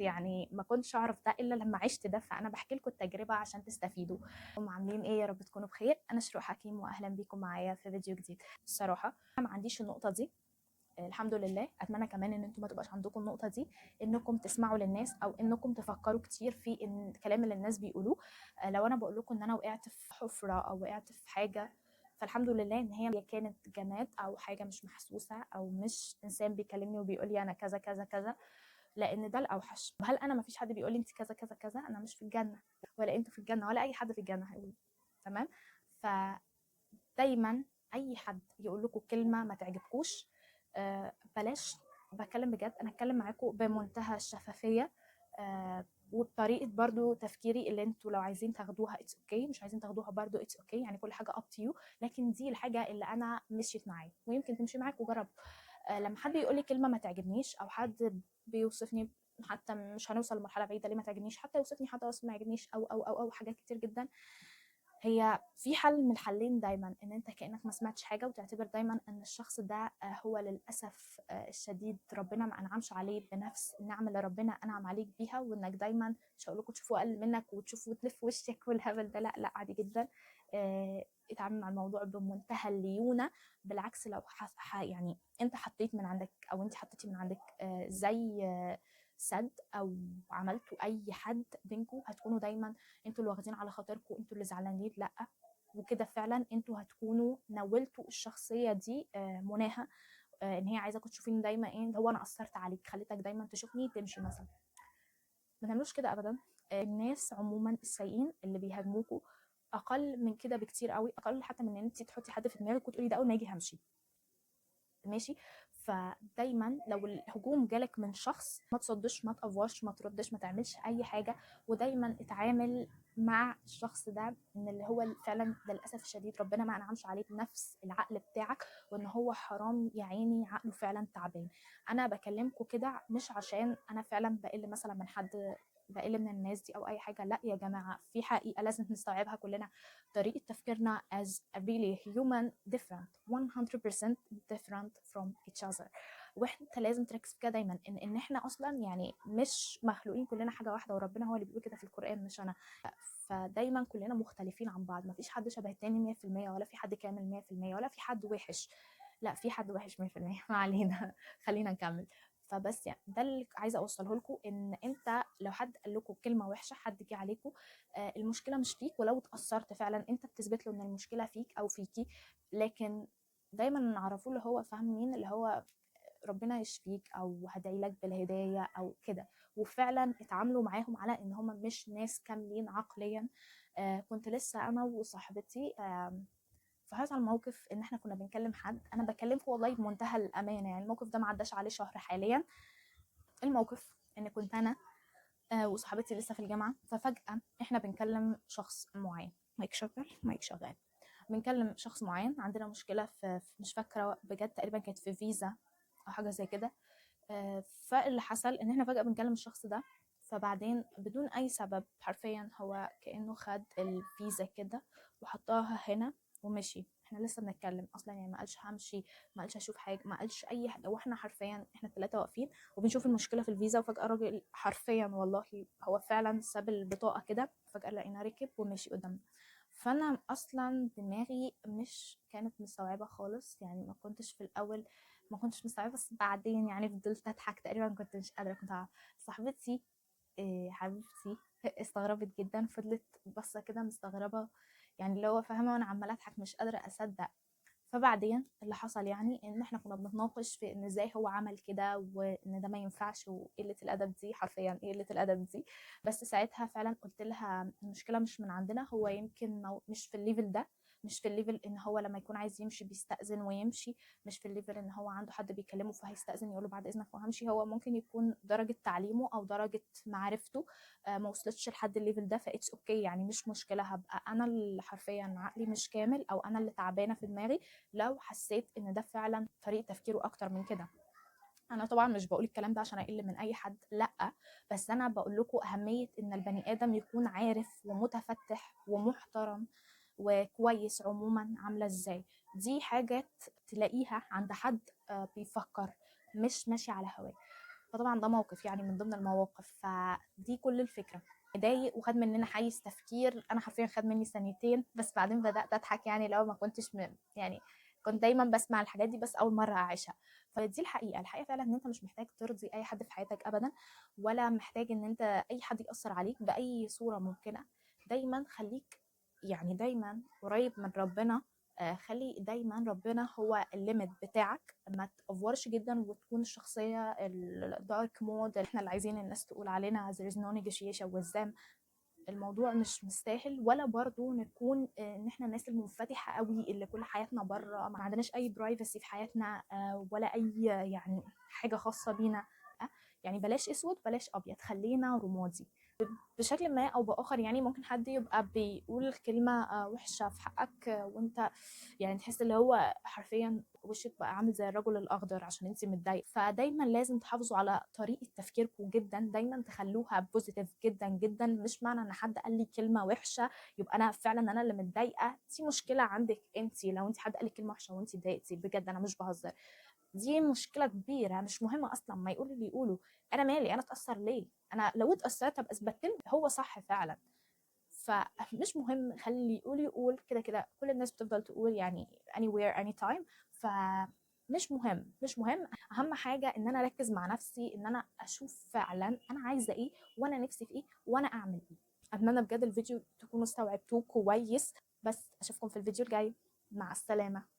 يعني ما كنتش اعرف ده الا لما عشت ده، فانا بحكي لكم التجربه عشان تستفيدوا. هم عاملين ايه؟ يا رب تكونوا بخير. انا شروق حكيم واهلا بيكم معايا في فيديو جديد. الصراحه انا ما عنديش النقطه دي، الحمد لله. اتمنى كمان ان انتم ما تبقاش عندكم النقطه دي، انكم تسمعوا للناس او انكم تفكروا كتير في ان الكلام اللي الناس بيقولوه. لو انا بقول لكم ان انا وقعت في حفره او وقعت في حاجه، فالحمد لله ان هي كانت جماد او حاجه مش محسوسه، او مش انسان بيكلمني وبيقول لي انا كذا كذا كذا، لان ده الاوحش. وهل انا ما فيش حد بيقول لي انت كذا كذا كذا؟ انا مش في الجنه، ولا انتوا في الجنه، ولا اي حد في الجنه هيقول. تمام؟ فدايما اي حد يقول لكم كلمه ما تعجبكوش، بلاش. بتكلم بجد، انا هتكلم معاكم بمنتهى الشفافيه، وبطريقه برضو تفكيري اللي انتوا لو عايزين تاخدوها اتس اوكي، مش عايزين تاخدوها برضو اتس اوكي. يعني كل حاجه اب تو يو، لكن دي الحاجه اللي انا مشيت معايا ويمكن تمشي معاك وجرب. لما حد يقول لي كلمه ما تعجبنيش، او حد بيوصفني، حتى مش هنوصل لمرحله بعيده ليه ما تعجبنيش، حتى يوصفني حتى وصف ما يعجبنيش، او حاجات كتير جدا. هي في حل من الحلين دايما، ان انت كانك ما سمعتش حاجه، وتعتبر دايما ان الشخص ده هو للاسف الشديد ربنا ما انعمش عليه بنفس النعم اللي ربنا انعم عليك بيها، وانك دايما مش هقول لكم تشوفوا اقل منك وتشوفوا وتلف وشك والهبل ده، لا لا، عادي جدا. اتعامل مع الموضوع بمنتهى الليونه. بالعكس، لو يعني انت حطيت من عندك او انت حطيتي من عندك زي سد، او عملتوا اي حد بينكم، هتكونوا دايما انتوا اللي واخدين على خاطركم، انتوا اللي زعلانين. لا، وكده فعلا انتوا هتكونوا نولتوا الشخصيه دي مناها، ان هي عايزاكم تشوفيني دايما ايه اللي هو انا اثرت عليك، خليتك دايما تشوفني تمشي مثلا. ما تعملوش كده ابدا. الناس عموما السيئين اللي بيهاجموكوا اقل من كده بكتير قوي، اقل حتى من ان انت تحطي حد في دماغك وتقولي ده اول ما يجي همشي. ماشي؟ فدايما لو الهجوم جالك من شخص، ما تصدش، ما تقفوش، ما تردش، ما تعملش اي حاجه، ودايما اتعامل مع الشخص ده ان اللي هو فعلا للاسف الشديد ربنا ما انعمش عليه بنفس العقل بتاعك، وان هو حرام يا عيني عقله فعلا تعبان. انا بكلمكم كده مش عشان انا فعلا بقل مثلا من حد، بقل من الناس دي او اي حاجه، لا يا جماعه، في حقيقه لازم نستوعبها كلنا. طريقه تفكيرنا as a really human different 100% different from each other. وانت لازم تركز في كده دايما، ان احنا اصلا يعني مش مخلوقين كلنا حاجه واحده، وربنا هو اللي بيقول كده في القران مش انا. فدايما كلنا مختلفين عن بعض، مفيش حد شبه التاني 100%، ولا في حد كامل 100%، ولا في حد وحش. لا، في حد وحش 100%. ما علينا. خلينا نكمل. فبس يعني ده اللي عايزه اوصله لكم، ان انت لو حد قال لكم كلمه وحشه، حد جه عليكم، المشكله مش فيك، ولو اتاثرت فعلا انت بتثبت له ان المشكله فيك او فيكي. لكن دايما نعرفه اللي هو فاهم مين، اللي هو ربنا يشفيك، او هدعي لك بالهدايه او كده. وفعلا اتعاملوا معاهم على ان هم مش ناس كاملين عقليا. كنت لسه انا وصاحبتي في هذا الموقف، ان احنا كنا بنكلم حد، انا بكلمكم والله بمنتهى الامانه، يعني الموقف ده ما عداش عليه شهر حاليا. الموقف ان كنت انا وصاحبتي لسه في الجامعه، ففجاه احنا بنكلم شخص معين. مايك شغال، مايك شغال. بنكلم شخص معين، عندنا مشكله مش فاكره بجد، تقريبا كانت في فيزا او حاجه زي كده. فاللي حصل ان احنا فجاه بنكلم الشخص ده، فبعدين بدون اي سبب حرفيا هو كانه خد الفيزا كده وحطها هنا ومشي. احنا لسه بنتكلم اصلا، يعني ما قالش همشي، ما قالش اشوف حاجه، ما قالش اي حاجه، واحنا حرفيا احنا الثلاثه واقفين وبنشوف المشكله في الفيزا، وفجاه الراجل حرفيا والله هو فعلا ساب البطاقه كده، فجاه لقينا ركب ومشي قدامنا. فانا اصلا دماغي مش كانت مستوعبه خالص، يعني ما كنتش في الاول، ما كنتش مستوعبه، بس بعدين يعني فضلت اضحك تقريبا، كنت مش قادره، كنت عارفة. صاحبتي حبيبتي استغربت جدا، فضلت بصه كده مستغربه، يعني اللي هو فاهمه، وانا عماله اضحك مش قادره اصدق. فبعدين اللي حصل يعني ان احنا كنا بنتناقش في ان ازاي هو عمل كده، وان ده ما ينفعش، وقله الادب دي حرفيا ايه قله الادب دي. بس ساعتها فعلا قلت لها المشكله مش من عندنا، هو يمكن مش في الليفل ده، مش في الليفل ان هو لما يكون عايز يمشي بيستأذن ويمشي، مش في الليفل ان هو عنده حد بيكلمه فهيستأذن يقول له بعد اذنك وهمشي. هو ممكن يكون درجه تعليمه او درجه معرفته ما وصلتش لحد الليفل ده، فايتس اوكي، يعني مش مشكله. هبقى انا اللي حرفيا عقلي مش كامل، او انا اللي تعبانه في دماغي لو حسيت ان ده فعلا طريقه تفكيره اكتر من كده. انا طبعا مش بقول الكلام ده عشان اقل من اي حد، لا، بس انا بقول لكم اهميه ان البني ادم يكون عارف ومتفتح ومحترم وكويس عموما عامله ازاي. دي حاجات تلاقيها عند حد بيفكر، مش ماشي على هواه. فطبعا ده موقف يعني من ضمن المواقف. فدي كل الفكره. ضايق وخد مننا حيز تفكير، انا حرفيا خد مني ثانيتين بس، بعدين بدات اضحك يعني لو ما كنتش يعني كنت دايما بسمع الحاجات دي بس اول مره اعيشها. فدي الحقيقه فعلا ان انت مش محتاج ترضي اي حد في حياتك ابدا، ولا محتاج ان انت اي حد ياثر عليك باي صوره ممكنه. دايما خليك يعني دايما قريب من ربنا. خلي دايما ربنا هو الليميت بتاعك، ما تأفورش جدا وتكون الشخصية الدارك مود اللي احنا اللي عايزين الناس تقول علينا there is no negotiation with them. الموضوع مش مستاهل. ولا برضو نكون ان احنا الناس المنفتحة قوي اللي كل حياتنا بره، ما عندناش اي برايفسي في حياتنا ولا اي يعني حاجة خاصة بينا. يعني بلاش اسود بلاش ابيض، خلينا رمادي بشكل ما او باخر. يعني ممكن حد يبقى بيقول كلمه وحشه في حقك وانت يعني تحس اللي هو حرفيا وشك بقى عامل زي الرجل الاخضر عشان انت متضايق. فدايما لازم تحافظوا على طريقه تفكيركم جدا، دايما تخلوها بوزيتيف جدا جدا. مش معنى ان حد قال لي كلمه وحشه يبقى انا فعلا انا اللي متضايقه. دي مشكله عندك انت، لو انت حد قال لك كلمه وحشه وانت اتضايقتي بجد انا مش بهزر. دي مشكله كبيره، مش مهمه اصلا ما يقولوا اللي يقولوا. انا مالي، انا اتاثر ليه؟ انا لو اتاثرت ابقى اثبتت له هو صح فعلا. فمش مهم، خلي اللي يقول يقول. كده كده كل الناس بتفضل تقول يعني anywhere anytime. ف مش مهم. اهم حاجه ان انا اركز مع نفسي، ان انا اشوف فعلا انا عايزه ايه وانا نفسي في ايه وانا اعمل ايه. اتمنى بجد الفيديو تكونوا استوعبتوه كويس. بس اشوفكم في الفيديو الجاي. مع السلامه.